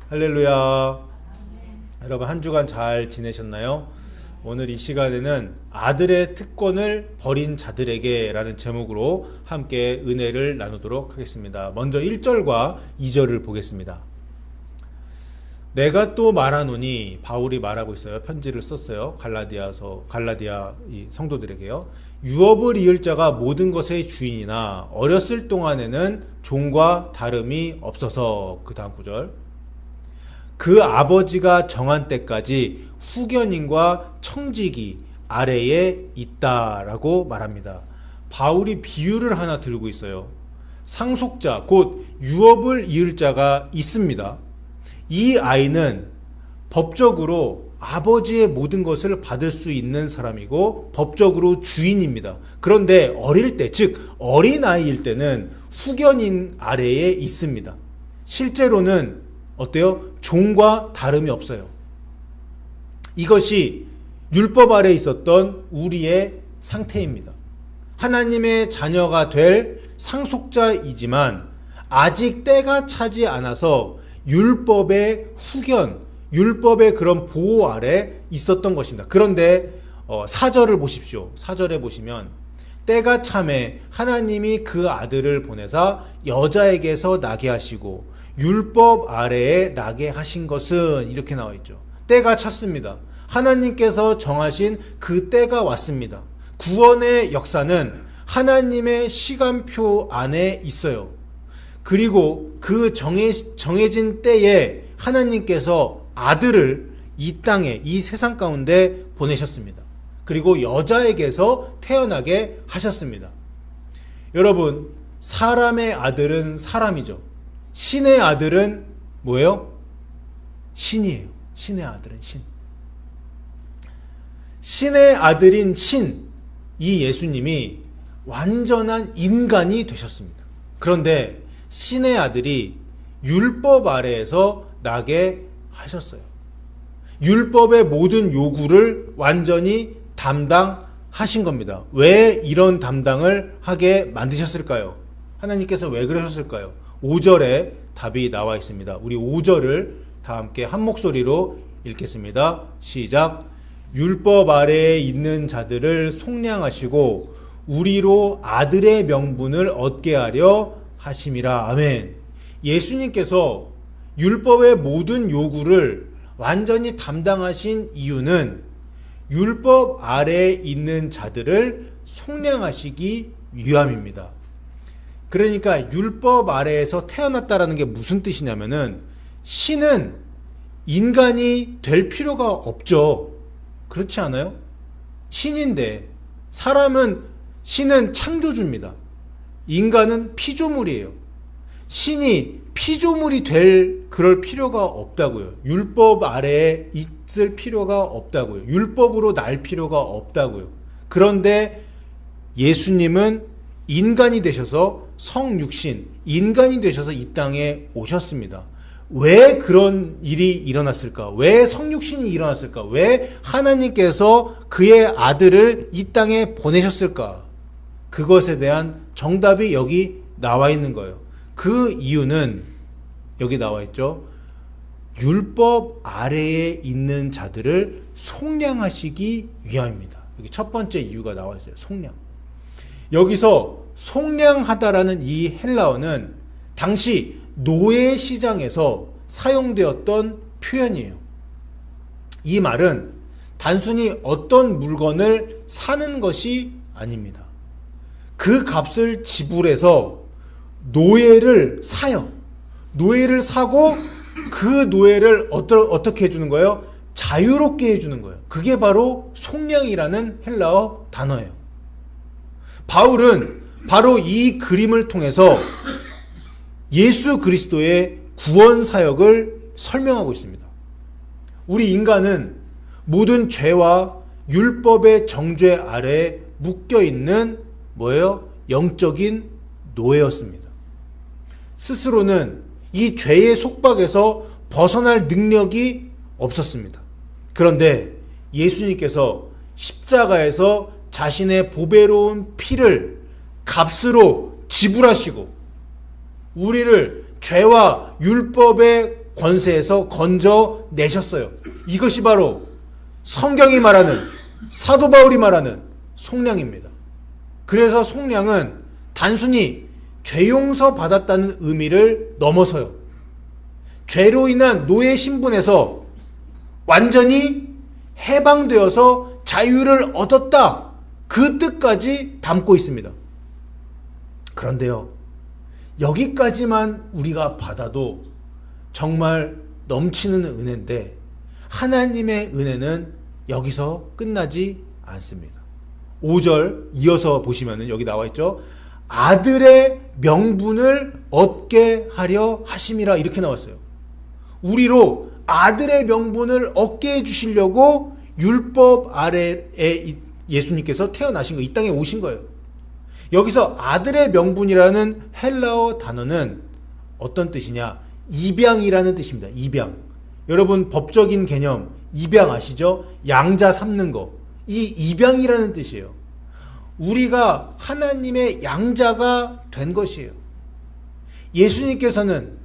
할렐루야. 여러분 한 주간 잘 지내셨나요? 오늘 이 시간에는 아들의 특권을 버린 자들에게 라는 제목으로 함께 은혜를 나누도록 하겠습니다. 먼저 1절과 2절을 보겠습니다. 내가 또 말하노니, 바울이 말하고 있어요. 편지를 썼어요. 갈라디아 이 성도들에게요. 유업을 이을 자가 모든 것의 주인이나 어렸을 동안에는 종과 다름이 없어서. 그 다음 구절. 그 아버지가 정한 때까지 후견인과 청지기 아래에 있다라고 말합니다. 바울이 비유를 하나 들고 있어요. 상속자, 곧 유업을 이을 자가 있습니다. 이 아이는 법적으로 아버지의 모든 것을 받을 수 있는 사람이고 법적으로 주인입니다. 그런데 어릴 때, 즉 어린아이일 때는 후견인 아래에 있습니다. 실제로는 어때요? 종과 다름이 없어요. 이것이 율법 아래에 있었던 우리의 상태입니다. 하나님의 자녀가 될 상속자이지만 아직 때가 차지 않아서 율법의 후견, 율법의 그런 보호 아래 있었던 것입니다. 그런데 4절을 보십시오. 4절에 보시면 때가 참에 하나님이 그 아들을 보내사 여자에게서 나게 하시고 율법 아래에 나게 하신 것은, 이렇게 나와 있죠. 때가 찼습니다. 하나님께서 정하신 그 때가 왔습니다. 구원의 역사는 하나님의 시간표 안에 있어요. 그리고 그 정해진 때에 하나님께서 아들을 이 땅에, 이 세상 가운데 보내셨습니다. 그리고 여자에게서 태어나게 하셨습니다. 여러분, 사람의 아들은 사람이죠. 신의 아들은 뭐예요? 신이에요. 신의 아들은 신. 신의 아들인 신, 이 예수님이 완전한 인간이 되셨습니다. 그런데 신의 아들이 율법 아래에서 나게 하셨어요. 율법의 모든 요구를 완전히 담당하신 겁니다. 왜 이런 담당을 하게 만드셨을까요? 하나님께서 왜 그러셨을까요? 5절에 답이 나와 있습니다. 우리 5절을 다 함께 한 목소리로 읽겠습니다. 시작. 율법 아래에 있는 자들을 속량하시고 우리로 아들의 명분을 얻게 하려 하심이라. 아멘. 예수님께서 율법의 모든 요구를 완전히 담당하신 이유는 율법 아래에 있는 자들을 속량하시기 위함입니다. 그러니까 율법 아래에서 태어났다라는 게 무슨 뜻이냐면은 신은 인간이 될 필요가 없죠. 그렇지 않아요? 신인데 신은 창조주입니다. 인간은 피조물이에요. 신이 피조물이 그럴 필요가 없다고요. 율법 아래에 있을 필요가 없다고요. 율법으로 날 필요가 없다고요. 그런데 예수님은 인간이 되셔서 성육신, 인간이 되셔서 이 땅에 오셨습니다. 왜 그런 일이 일어났을까? 왜 성육신이 일어났을까? 왜 하나님께서 그의 아들을 이 땅에 보내셨을까? 그것에 대한 정답이 여기 나와 있는 거예요. 그 이유는 여기 나와 있죠. 율법 아래에 있는 자들을 속량하시기 위함입니다. 여기 첫 번째 이유가 나와 있어요. 속량. 여기서 속량하다라는 이 헬라어는 당시 노예 시장에서 사용되었던 표현이에요. 이 말은 단순히 어떤 물건을 사는 것이 아닙니다. 그 값을 지불해서 노예를 사요. 노예를 사고 그 노예를 어떻게 해주는 거예요? 자유롭게 해주는 거예요. 그게 바로 속량이라는 헬라어 단어예요. 바울은 바로 이 그림을 통해서 예수 그리스도의 구원 사역을 설명하고 있습니다. 우리 인간은 모든 죄와 율법의 정죄 아래에 묶여있는 뭐예요? 영적인 노예였습니다. 스스로는 이 죄의 속박에서 벗어날 능력이 없었습니다. 그런데 예수님께서 십자가에서 자신의 보배로운 피를 값으로 지불하시고 우리를 죄와 율법의 권세에서 건져내셨어요. 이것이 바로 성경이 말하는, 사도 바울이 말하는 속량입니다. 그래서 속량은 단순히 죄 용서 받았다는 의미를 넘어서요, 죄로 인한 노예 신분에서 완전히 해방되어서 자유를 얻었다, 그 뜻까지 담고 있습니다. 그런데요, 여기까지만 우리가 받아도 정말 넘치는 은혜인데 하나님의 은혜는 여기서 끝나지 않습니다. 5절 이어서 보시면 여기 나와 있죠. 아들의 명분을 얻게 하려 하심이라, 이렇게 나왔어요. 우리로 아들의 명분을 얻게 해주시려고 율법 아래에 예수님께서 태어나신 거, 이 땅에 오신 거예요. 여기서 아들의 명분이라는 헬라어 단어는 어떤 뜻이냐? 입양이라는 뜻입니다. 입양. 여러분 법적인 개념 입양 아시죠? 양자 삼는 거. 이 입양이라는 뜻이에요. 우리가 하나님의 양자가 된 것이에요. 예수님께서는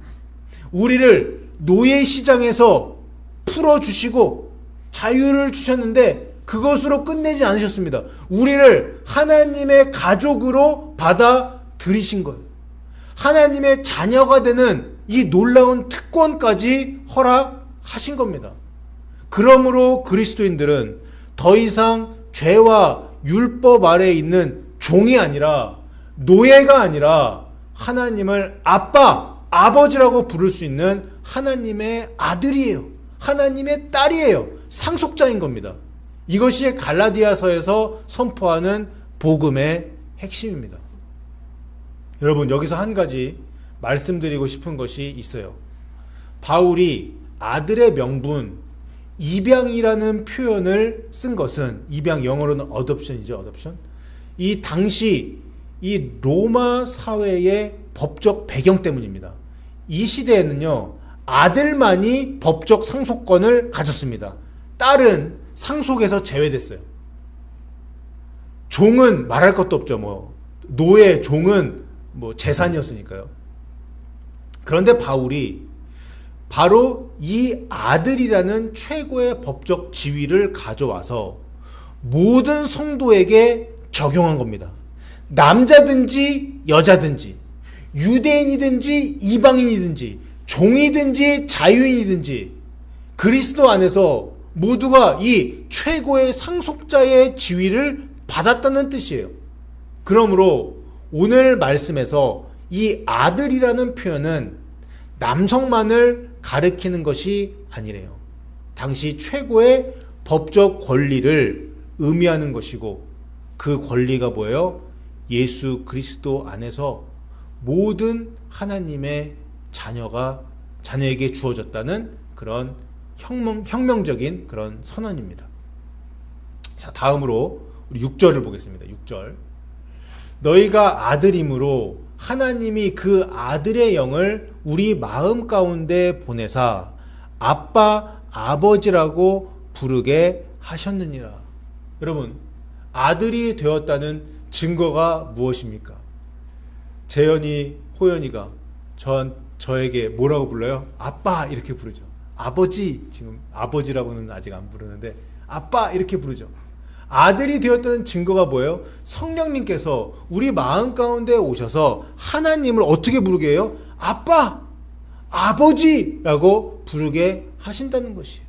우리를 노예 시장에서 풀어주시고 자유를 주셨는데 그것으로 끝내지 않으셨습니다. 우리를 하나님의 가족으로 받아들이신 거예요. 하나님의 자녀가 되는 이 놀라운 특권까지 허락하신 겁니다. 그러므로 그리스도인들은 더 이상 죄와 율법 아래에 있는 종이 아니라, 노예가 아니라 하나님을 아빠, 아버지라고 부를 수 있는 하나님의 아들이에요. 하나님의 딸이에요. 상속자인 겁니다. 이것이 갈라디아서에서 선포하는 복음의 핵심입니다. 여러분, 여기서 한 가지 말씀드리고 싶은 것이 있어요. 바울이 아들의 명분, 입양이라는 표현을 쓴 것은, 입양 영어로는 어댑션이죠, 어댑션. 이 당시 이 로마 사회의 법적 배경 때문입니다. 이 시대에는요, 아들만이 법적 상속권을 가졌습니다. 딸은 상속에서 제외됐어요. 종은 말할 것도 없죠. 노예, 종은 재산이었으니까요. 그런데 바울이 바로 이 아들이라는 최고의 법적 지위를 가져와서 모든 성도에게 적용한 겁니다. 남자든지 여자든지, 유대인이든지 이방인이든지, 종이든지 자유인이든지 그리스도 안에서 모두가 이 최고의 상속자의 지위를 받았다는 뜻이에요. 그러므로 오늘 말씀에서 이 아들이라는 표현은 남성만을 가리키는 것이 아니래요. 당시 최고의 법적 권리를 의미하는 것이고, 그 권리가 뭐예요? 예수 그리스도 안에서 모든 하나님의 자녀에게 주어졌다는 그런 혁명적인 그런 선언입니다. 자, 다음으로 우리 6절을 보겠습니다. 6절. 너희가 아들임으로 하나님이 그 아들의 영을 우리 마음 가운데 보내사 아빠, 아버지라고 부르게 하셨느니라. 여러분, 아들이 되었다는 증거가 무엇입니까? 재현이, 호연이가 저에게 뭐라고 불러요? 아빠 이렇게 부르죠. 아버지, 지금 아버지라고는 아직 안 부르는데 아빠 이렇게 부르죠. 아들이 되었다는 증거가 뭐예요? 성령님께서 우리 마음 가운데 오셔서 하나님을 어떻게 부르게 해요? 아빠, 아버지라고 부르게 하신다는 것이에요.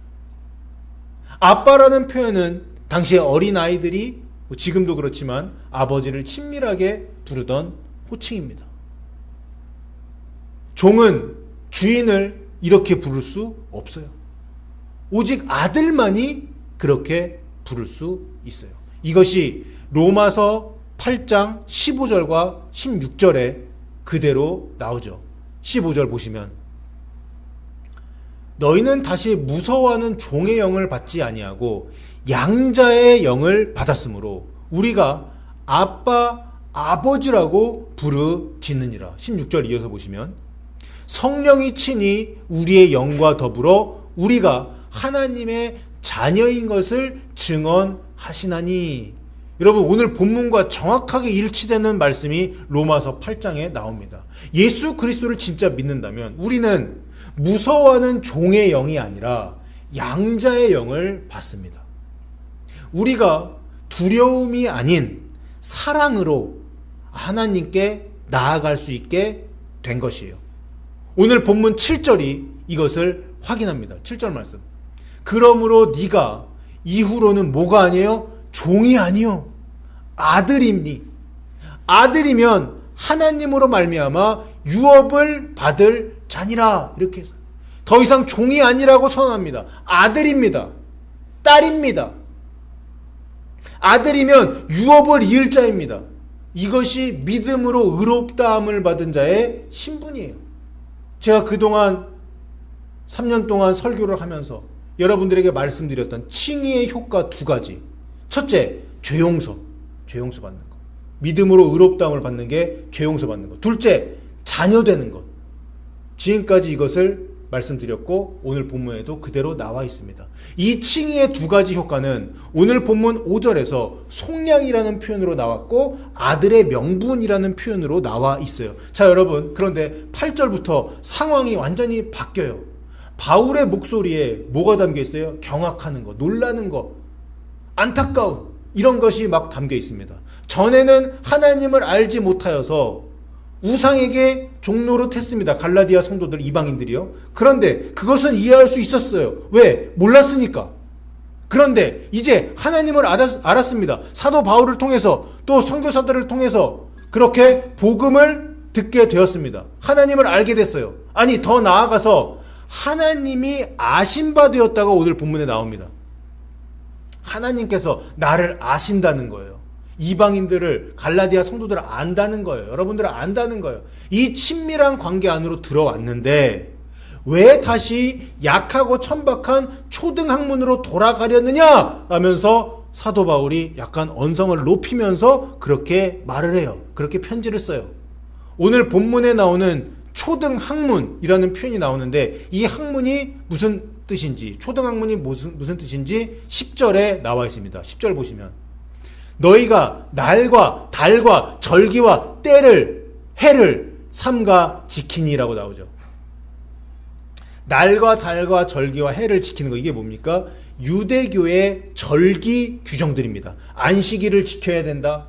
아빠라는 표현은 당시에 어린아이들이, 지금도 그렇지만 아버지를 친밀하게 부르던 호칭입니다. 종은 주인을 이렇게 부를 수 없어요. 오직 아들만이 그렇게 부를 수 있어요. 이것이 로마서 8장 15절과 16절에 그대로 나오죠. 15절 보시면, 너희는 다시 무서워하는 종의 영을 받지 아니하고 양자의 영을 받았으므로 우리가 아빠, 아버지라고 부르짖느니라. 16절 이어서 보시면, 성령이 친히 우리의 영과 더불어 우리가 하나님의 자녀인 것을 증언하시나니. 여러분, 오늘 본문과 정확하게 일치되는 말씀이 로마서 8장에 나옵니다. 예수 그리스도를 진짜 믿는다면 우리는 무서워하는 종의 영이 아니라 양자의 영을 받습니다. 우리가 두려움이 아닌 사랑으로 하나님께 나아갈 수 있게 된 것이에요. 오늘 본문 7절이 이것을 확인합니다. 7절 말씀. 그러므로 네가 이후로는 뭐가 아니에요? 종이 아니요 아들이니. 아들이면 하나님으로 말미암아 유업을 받을 자니라. 이렇게 해서 더 이상 종이 아니라고 선언합니다. 아들입니다. 딸입니다. 아들이면 유업을 이을 자입니다. 이것이 믿음으로 의롭다함을 받은 자의 신분이에요. 제가 그동안 3년 동안 설교를 하면서 여러분들에게 말씀드렸던 칭의의 효과 두 가지. 첫째, 죄용서 받는 것. 믿음으로 의롭다함을 받는 게 죄용서 받는 것. 둘째, 자녀 되는 것. 지금까지 이것을 말씀드렸고 오늘 본문에도 그대로 나와 있습니다. 이 칭의의 두 가지 효과는 오늘 본문 5절에서 속량이라는 표현으로 나왔고 아들의 명분이라는 표현으로 나와 있어요. 자, 여러분, 그런데 8절부터 상황이 완전히 바뀌어요. 바울의 목소리에 뭐가 담겨 있어요? 경악하는 것, 놀라는 것, 안타까움, 이런 것이 막 담겨 있습니다. 전에는 하나님을 알지 못하여서 우상에게 종노릇했습니다. 갈라디아 성도들, 이방인들이요. 그런데 그것은 이해할 수 있었어요. 왜? 몰랐으니까. 그런데 이제 하나님을 알았습니다. 사도 바울을 통해서 또 선교사들을 통해서 그렇게 복음을 듣게 되었습니다. 하나님을 알게 됐어요. 아니, 더 나아가서 하나님이 아신 바 되었다가 오늘 본문에 나옵니다. 하나님께서 나를 아신다는 거예요. 이방인들을, 갈라디아 성도들을 안다는 거예요. 여러분들을 안다는 거예요. 이 친밀한 관계 안으로 들어왔는데 왜 다시 약하고 천박한 초등학문으로 돌아가려느냐 하면서 사도 바울이 약간 언성을 높이면서 그렇게 말을 해요. 그렇게 편지를 써요. 오늘 본문에 나오는 초등학문이라는 표현이 나오는데 이 학문이 무슨 뜻인지, 초등학문이 무슨 뜻인지 10절에 나와 있습니다. 10절 보시면 너희가 날과 달과 절기와 때를, 해를 삼가 지키니라고 나오죠. 날과 달과 절기와 해를 지키는 거, 이게 뭡니까? 유대교의 절기 규정들입니다. 안식일을 지켜야 된다.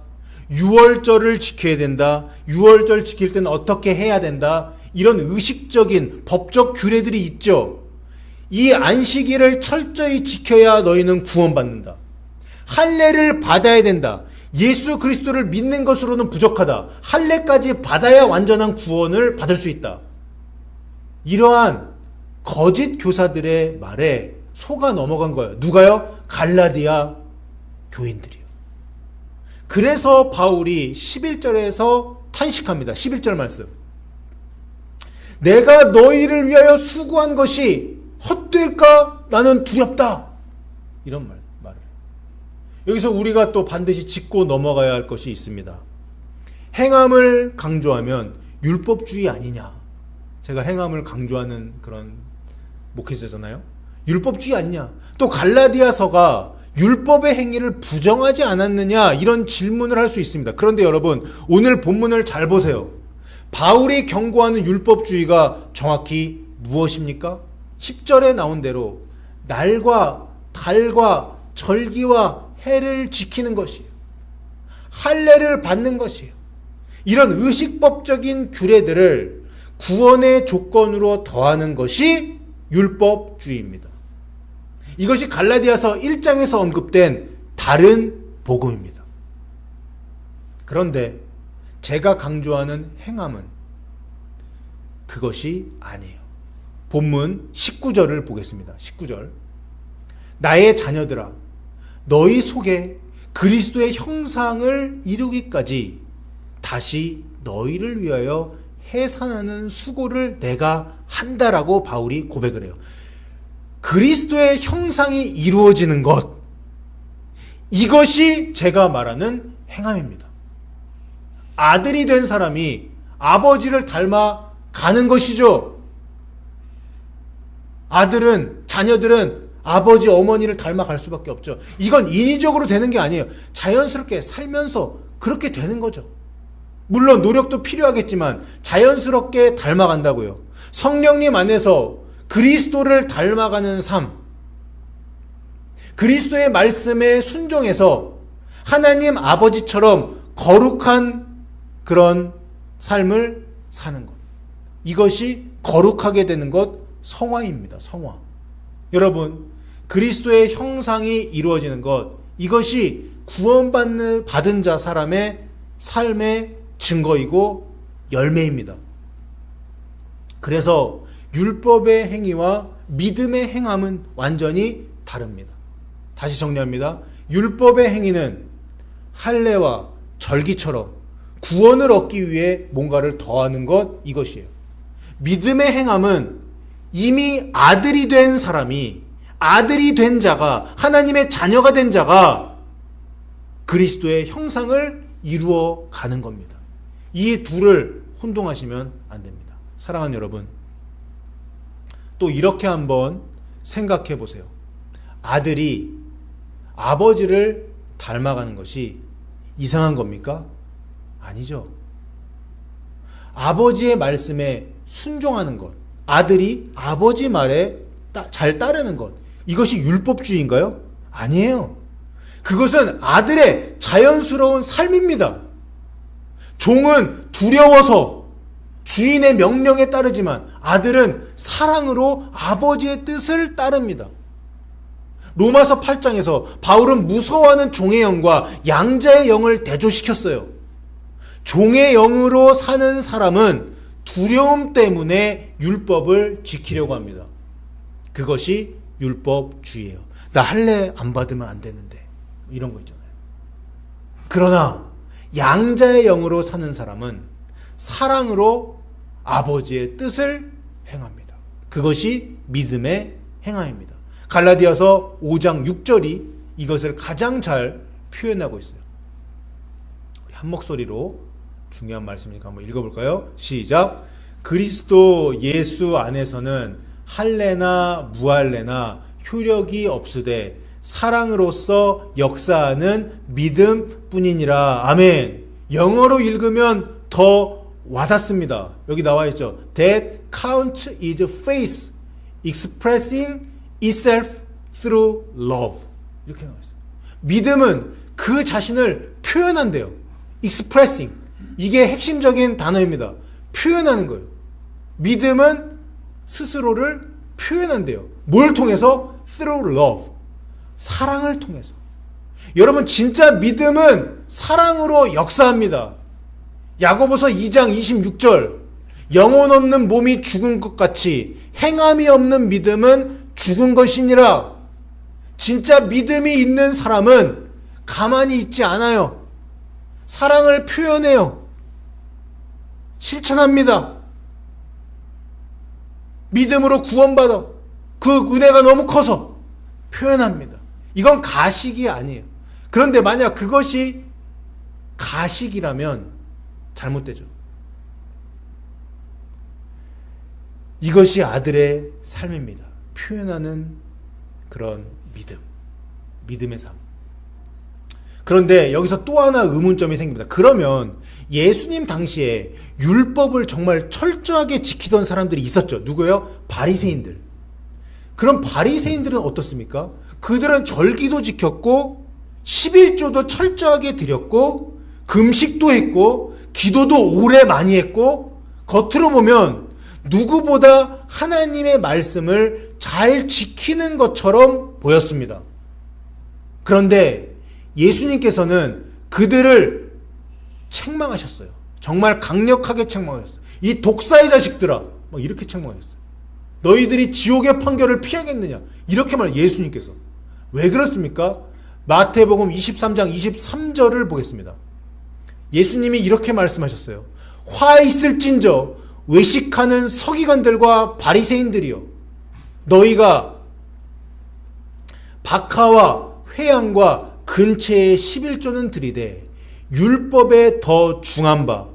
유월절을 지켜야 된다. 유월절 지킬 때는 어떻게 해야 된다. 이런 의식적인 법적 규례들이 있죠. 이 안식일을 철저히 지켜야 너희는 구원받는다. 할례를 받아야 된다. 예수 그리스도를 믿는 것으로는 부족하다. 할례까지 받아야 완전한 구원을 받을 수 있다. 이러한 거짓 교사들의 말에 속아 넘어간 거예요. 누가요? 갈라디아 교인들이요. 그래서 바울이 11절에서 탄식합니다. 11절 말씀. 내가 너희를 위하여 수고한 것이 헛될까? 나는 두렵다. 이런 말을 해요. 여기서 우리가 또 반드시 짚고 넘어가야 할 것이 있습니다. 행함을 강조하면 율법주의 아니냐. 제가 행함을 강조하는 그런 목회자잖아요. 율법주의 아니냐. 또 갈라디아서가 율법의 행위를 부정하지 않았느냐, 이런 질문을 할 수 있습니다. 그런데 여러분, 오늘 본문을 잘 보세요. 바울이 경고하는 율법주의가 정확히 무엇입니까? 10절에 나온 대로 날과 달과 절기와 해를 지키는 것이에요. 할례를 받는 것이에요. 이런 의식법적인 규례들을 구원의 조건으로 더하는 것이 율법주의입니다. 이것이 갈라디아서 1장에서 언급된 다른 복음입니다. 그런데 제가 강조하는 행함은 그것이 아니에요. 본문 19절을 보겠습니다. 19절. 나의 자녀들아, 너희 속에 그리스도의 형상을 이루기까지 다시 너희를 위하여 해산하는 수고를 내가 한다라고 바울이 고백을 해요. 그리스도의 형상이 이루어지는 것, 이것이 제가 말하는 행함입니다. 아들이 된 사람이 아버지를 닮아 가는 것이죠. 아들은, 자녀들은 아버지, 어머니를 닮아갈 수밖에 없죠. 이건 인위적으로 되는 게 아니에요. 자연스럽게 살면서 그렇게 되는 거죠. 물론 노력도 필요하겠지만 자연스럽게 닮아간다고요. 성령님 안에서 그리스도를 닮아가는 삶, 그리스도의 말씀에 순종해서 하나님 아버지처럼 거룩한 그런 삶을 사는 것. 이것이 거룩하게 되는 것, 성화입니다. 성화. 여러분, 그리스도의 형상이 이루어지는 것, 이것이 받은 자 사람의 삶의 증거이고 열매입니다. 그래서 율법의 행위와 믿음의 행함은 완전히 다릅니다. 다시 정리합니다. 율법의 행위는 할례와 절기처럼 구원을 얻기 위해 뭔가를 더하는 것, 이것이에요. 믿음의 행함은 이미 아들이 된 사람이, 아들이 된 자가, 하나님의 자녀가 된 자가 그리스도의 형상을 이루어 가는 겁니다. 이 둘을 혼동하시면 안 됩니다. 사랑하는 여러분, 또 이렇게 한번 생각해 보세요. 아들이 아버지를 닮아가는 것이 이상한 겁니까? 아니죠. 아버지의 말씀에 순종하는 것, 아들이 아버지 말에 잘 따르는 것, 이것이 율법주의인가요? 아니에요. 그것은 아들의 자연스러운 삶입니다. 종은 두려워서 주인의 명령에 따르지만 아들은 사랑으로 아버지의 뜻을 따릅니다. 로마서 8장에서 바울은 무서워하는 종의 영과 양자의 영을 대조시켰어요. 종의 영으로 사는 사람은 두려움 때문에 율법을 지키려고 합니다. 그것이 율법주의예요. 나 할례 안 받으면 안 되는데, 이런 거 있잖아요. 그러나 양자의 영으로 사는 사람은 사랑으로 아버지의 뜻을 행합니다. 그것이 믿음의 행함입니다. 갈라디아서 5장 6절이 이것을 가장 잘 표현하고 있어요. 우리 한 목소리로 중요한 말씀이니까 한번 읽어볼까요? 시작. 그리스도 예수 안에서는 할례나 무할례나 효력이 없으되 사랑으로서 역사하는 믿음뿐이니라. 아멘. 영어로 읽으면 더 와닿습니다. 여기 나와 있죠. That count is faith expressing itself through love. 이렇게 나와 있어요. 믿음은 그 자신을 표현한대요. expressing. 이게 핵심적인 단어입니다. 표현하는 거예요. 믿음은 스스로를 표현한대요. 뭘 통해서? through love. 사랑을 통해서. 여러분, 진짜 믿음은 사랑으로 역사합니다. 야고보서 2장 26절. 영혼 없는 몸이 죽은 것 같이 행함이 없는 믿음은 죽은 것이니라. 진짜 믿음이 있는 사람은 가만히 있지 않아요. 사랑을 표현해요. 실천합니다. 믿음으로 구원받아. 그 은혜가 너무 커서 표현합니다. 이건 가식이 아니에요. 그런데 만약 그것이 가식이라면 잘못되죠. 이것이 아들의 삶입니다. 표현하는 그런 믿음. 믿음의 삶. 그런데 여기서 또 하나 의문점이 생깁니다. 그러면 예수님 당시에 율법을 정말 철저하게 지키던 사람들이 있었죠. 누구요? 바리새인들. 그럼 바리새인들은 어떻습니까? 그들은 절기도 지켰고 11조도 철저하게 드렸고 금식도 했고 기도도 오래 많이 했고 겉으로 보면 누구보다 하나님의 말씀을 잘 지키는 것처럼 보였습니다. 그런데 예수님께서는 그들을 책망하셨어요. 정말 강력하게 책망하셨어요. 이 독사의 자식들아, 막 이렇게 책망하셨어요. 너희들이 지옥의 판결을 피하겠느냐, 이렇게 예수님께서. 왜 그렇습니까? 마태복음 23장 23절을 보겠습니다. 예수님이 이렇게 말씀하셨어요. 화 있을진저 외식하는 서기관들과 바리새인들이여, 너희가 박하와 회양과 근체의 11조는 드리되 율법에 더 중한 바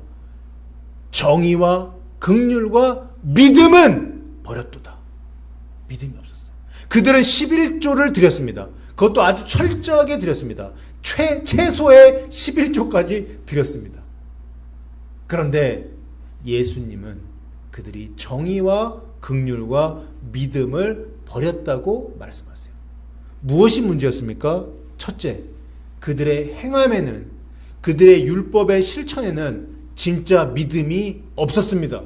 정의와 긍휼과 믿음은 버렸도다. 믿음이 없었어요. 그들은 11조를 드렸습니다. 그것도 아주 철저하게 드렸습니다. 최소의 11조까지 드렸습니다. 그런데 예수님은 그들이 정의와 긍휼과 믿음을 버렸다고 말씀하세요. 무엇이 문제였습니까? 첫째, 그들의 행함에는, 그들의 율법의 실천에는 진짜 믿음이 없었습니다.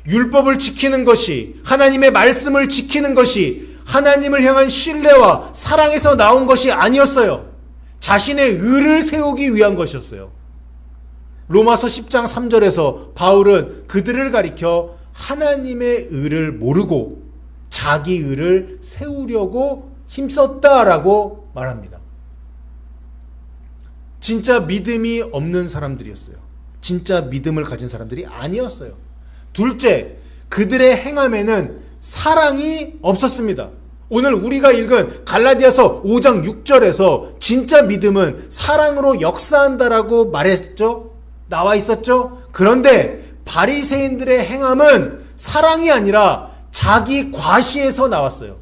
율법을 지키는 것이, 하나님의 말씀을 지키는 것이 하나님을 향한 신뢰와 사랑에서 나온 것이 아니었어요. 자신의 의를 세우기 위한 것이었어요. 로마서 10장 3절에서 바울은 그들을 가리켜 하나님의 의를 모르고 자기 의를 세우려고 힘썼다라고 말합니다. 진짜 믿음이 없는 사람들이었어요. 진짜 믿음을 가진 사람들이 아니었어요. 둘째, 그들의 행함에는 사랑이 없었습니다. 오늘 우리가 읽은 갈라디아서 5장 6절에서 진짜 믿음은 사랑으로 역사한다라고 말했죠? 나와 있었죠? 그런데 바리새인들의 행함은 사랑이 아니라 자기 과시에서 나왔어요.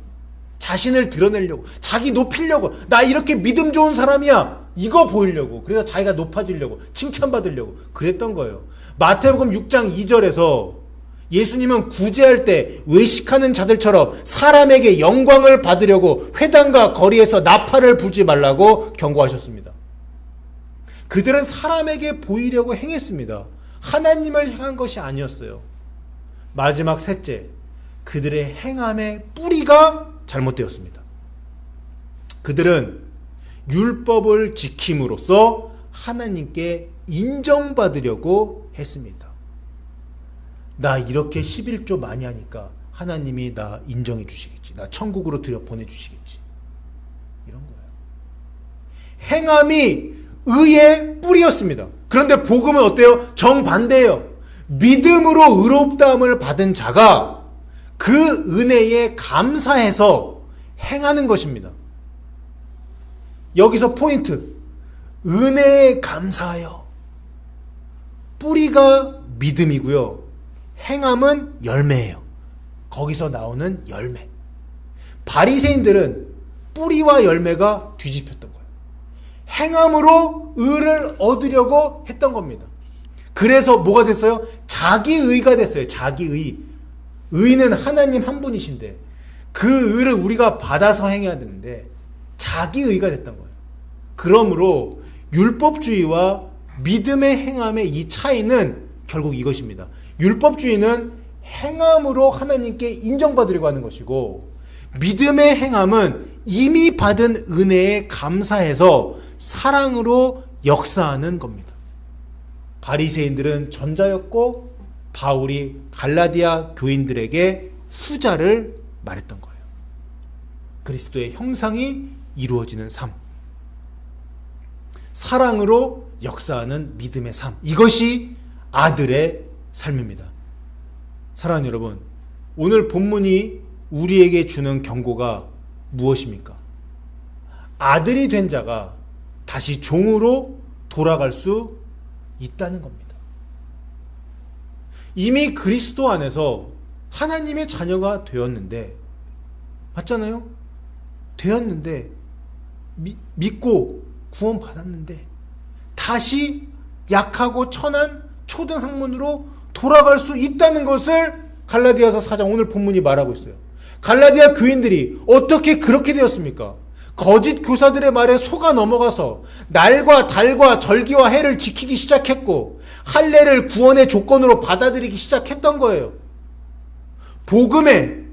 자신을 드러내려고, 자기 높이려고, 나 이렇게 믿음 좋은 사람이야, 이거 보이려고, 그래서 자기가 높아지려고, 칭찬받으려고 그랬던 거예요. 마태복음 6장 2절에서 예수님은 구제할 때 외식하는 자들처럼 사람에게 영광을 받으려고 회당과 거리에서 나팔을 불지 말라고 경고하셨습니다. 그들은 사람에게 보이려고 행했습니다. 하나님을 향한 것이 아니었어요. 마지막 셋째, 그들의 행함의 뿌리가 잘못되었습니다. 그들은 율법을 지킴으로써 하나님께 인정받으려고 했습니다. 나 이렇게 11조 많이 하니까 하나님이 나 인정해 주시겠지. 나 천국으로 들여 보내주시겠지. 이런 거예요. 행함이 의의 뿌리였습니다. 그런데 복음은 어때요? 정반대예요. 믿음으로 의롭다함을 받은 자가 그 은혜에 감사해서 행하는 것입니다. 여기서 포인트. 은혜에 감사하여. 뿌리가 믿음이고요. 행함은 열매예요. 거기서 나오는 열매. 바리새인들은 뿌리와 열매가 뒤집혔던 거예요. 행함으로 의를 얻으려고 했던 겁니다. 그래서 뭐가 됐어요? 자기의가 됐어요. 자기의. 의는 하나님 한 분이신데 그 의를 우리가 받아서 행해야 되는데 자기의가 됐던 거예요. 그러므로 율법주의와 믿음의 행함의 이 차이는 결국 이것입니다. 율법주의는 행함으로 하나님께 인정받으려고 하는 것이고, 믿음의 행함은 이미 받은 은혜에 감사해서 사랑으로 역사하는 겁니다. 바리새인들은 전자였고 바울이 갈라디아 교인들에게 후자를 말했던 거예요. 그리스도의 형상이 이루어지는 삶, 사랑으로 역사하는 믿음의 삶, 이것이 아들의 삶입니다. 사랑하는 여러분, 오늘 본문이 우리에게 주는 경고가 무엇입니까? 아들이 된 자가 다시 종으로 돌아갈 수 있다는 겁니다. 이미 그리스도 안에서 하나님의 자녀가 되었는데, 맞잖아요? 되었는데, 믿고 구원 받았는데, 다시 약하고 천한 초등학문으로 돌아갈 수 있다는 것을 갈라디아서 4장 오늘 본문이 말하고 있어요. 갈라디아 교인들이 어떻게 그렇게 되었습니까? 거짓 교사들의 말에 속아 넘어가서 날과 달과 절기와 해를 지키기 시작했고 할례를 구원의 조건으로 받아들이기 시작했던 거예요. 복음에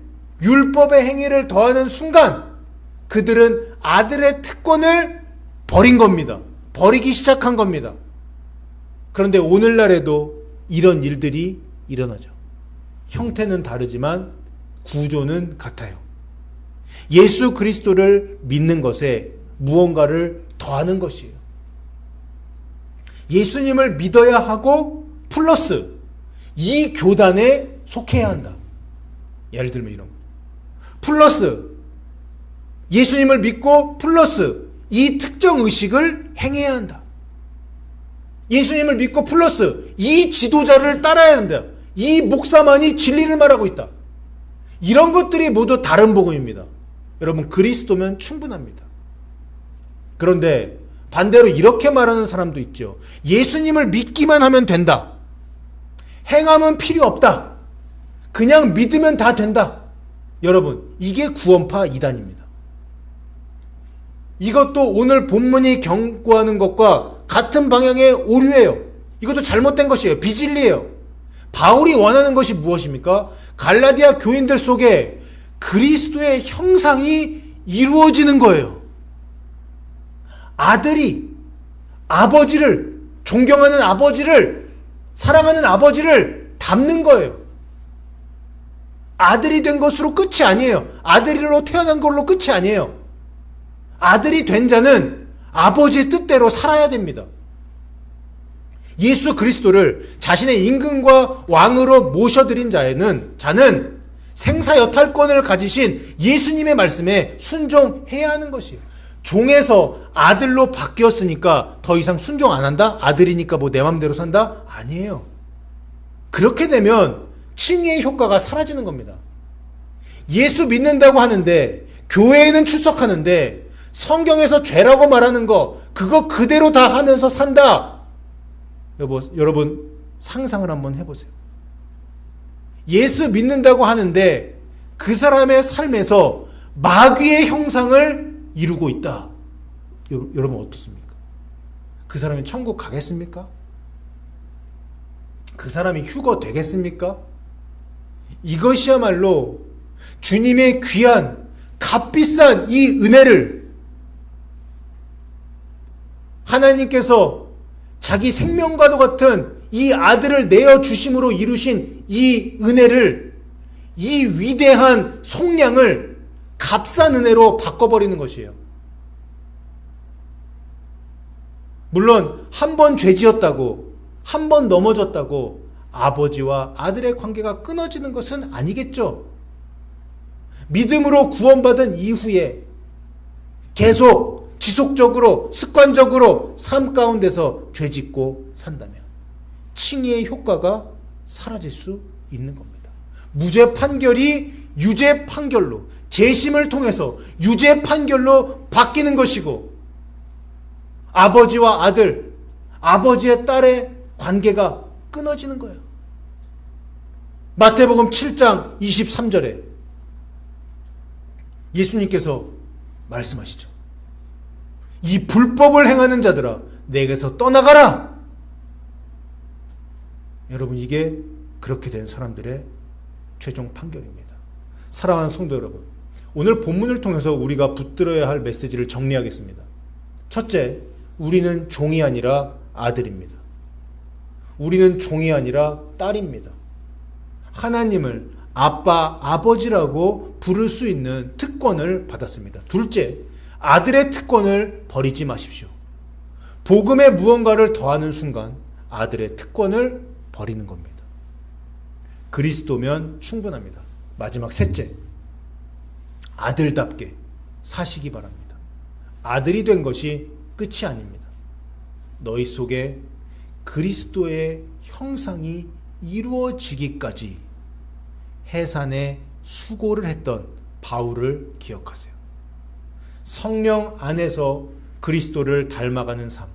율법의 행위를 더하는 순간 그들은 아들의 특권을 버린 겁니다. 버리기 시작한 겁니다. 그런데 오늘날에도 이런 일들이 일어나죠. 형태는 다르지만 구조는 같아요. 예수 그리스도를 믿는 것에 무언가를 더하는 것이에요. 예수님을 믿어야 하고 플러스 이 교단에 속해야 한다. 예를 들면 이런 거. 플러스 예수님을 믿고 플러스 이 특정 의식을 행해야 한다. 예수님을 믿고 플러스 이 지도자를 따라야 한다. 이 목사만이 진리를 말하고 있다. 이런 것들이 모두 다른 복음입니다. 여러분, 그리스도면 충분합니다. 그런데 반대로 이렇게 말하는 사람도 있죠. 예수님을 믿기만 하면 된다. 행함은 필요 없다. 그냥 믿으면 다 된다. 여러분, 이게 구원파 이단입니다. 이것도 오늘 본문이 경고하는 것과 같은 방향의 오류예요. 이것도 잘못된 것이에요. 비진리예요. 바울이 원하는 것이 무엇입니까? 갈라디아 교인들 속에 그리스도의 형상이 이루어지는 거예요. 아들이 아버지를, 존경하는 아버지를, 사랑하는 아버지를 닮는 거예요. 아들이 된 것으로 끝이 아니에요. 아들로 태어난 걸로 끝이 아니에요. 아들이 된 자는 아버지의 뜻대로 살아야 됩니다. 예수 그리스도를 자신의 임금과 왕으로 모셔드린 자는 생사여탈권을 가지신 예수님의 말씀에 순종해야 하는 것이에요. 종에서 아들로 바뀌었으니까 더 이상 순종 안 한다? 아들이니까 뭐 내 맘대로 산다? 아니에요. 그렇게 되면 칭의의 효과가 사라지는 겁니다. 예수 믿는다고 하는데, 교회에는 출석하는데, 성경에서 죄라고 말하는 거, 그거 그대로 다 하면서 산다. 여러분, 상상을 한번 해보세요. 예수 믿는다고 하는데, 그 사람의 삶에서 마귀의 형상을 이루고 있다. 여러분, 어떻습니까? 그 사람이 천국 가겠습니까? 그 사람이 휴거 되겠습니까? 이것이야말로 주님의 귀한, 값비싼 이 은혜를 하나님께서 자기 생명과도 같은 이 아들을 내어주심으로 이루신 이 은혜를, 이 위대한 속량을 값싼 은혜로 바꿔버리는 것이에요. 물론 한 번 죄 지었다고, 한 번 넘어졌다고 아버지와 아들의 관계가 끊어지는 것은 아니겠죠. 믿음으로 구원받은 이후에 계속 지속적으로 습관적으로 삶 가운데서 죄짓고 산다면 칭의의 효과가 사라질 수 있는 겁니다. 무죄 판결이 유죄 판결로, 재심을 통해서 유죄 판결로 바뀌는 것이고, 아버지와 아들, 아버지의 딸의 관계가 끊어지는 거예요. 마태복음 7장 23절에 예수님께서 말씀하시죠. 이 불법을 행하는 자들아, 내게서 떠나가라. 여러분, 이게 그렇게 된 사람들의 최종 판결입니다. 사랑하는 성도 여러분, 오늘 본문을 통해서 우리가 붙들어야 할 메시지를 정리하겠습니다. 첫째, 우리는 종이 아니라 아들입니다. 우리는 종이 아니라 딸입니다. 하나님을 아빠, 아버지라고 부를 수 있는 특권을 받았습니다. 둘째, 아들의 특권을 버리지 마십시오. 복음에 무언가를 더하는 순간 아들의 특권을 버리는 겁니다. 그리스도면 충분합니다. 마지막 셋째, 아들답게 사시기 바랍니다. 아들이 된 것이 끝이 아닙니다. 너희 속에 그리스도의 형상이 이루어지기까지 해산에 수고를 했던 바울을 기억하세요. 성령 안에서 그리스도를 닮아가는 삶,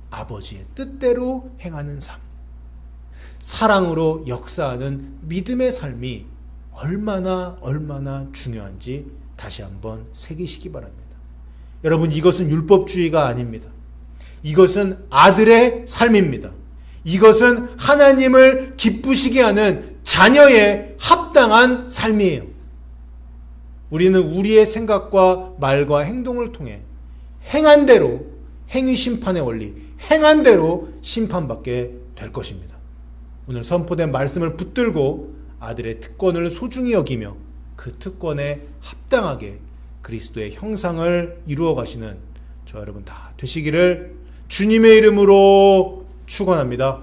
아버지의 뜻대로 행하는 삶, 사랑으로 역사하는 믿음의 삶이 얼마나 중요한지 다시 한번 새기시기 바랍니다. 여러분, 이것은 율법주의가 아닙니다. 이것은 아들의 삶입니다. 이것은 하나님을 기쁘시게 하는 자녀의 합당한 삶이에요. 우리는 우리의 생각과 말과 행동을 통해 행한 대로, 행위 심판의 원리, 행한 대로 심판받게 될 것입니다. 오늘 선포된 말씀을 붙들고 아들의 특권을 소중히 여기며 그 특권에 합당하게 그리스도의 형상을 이루어 가시는 저 여러분 다 되시기를 주님의 이름으로 축원합니다.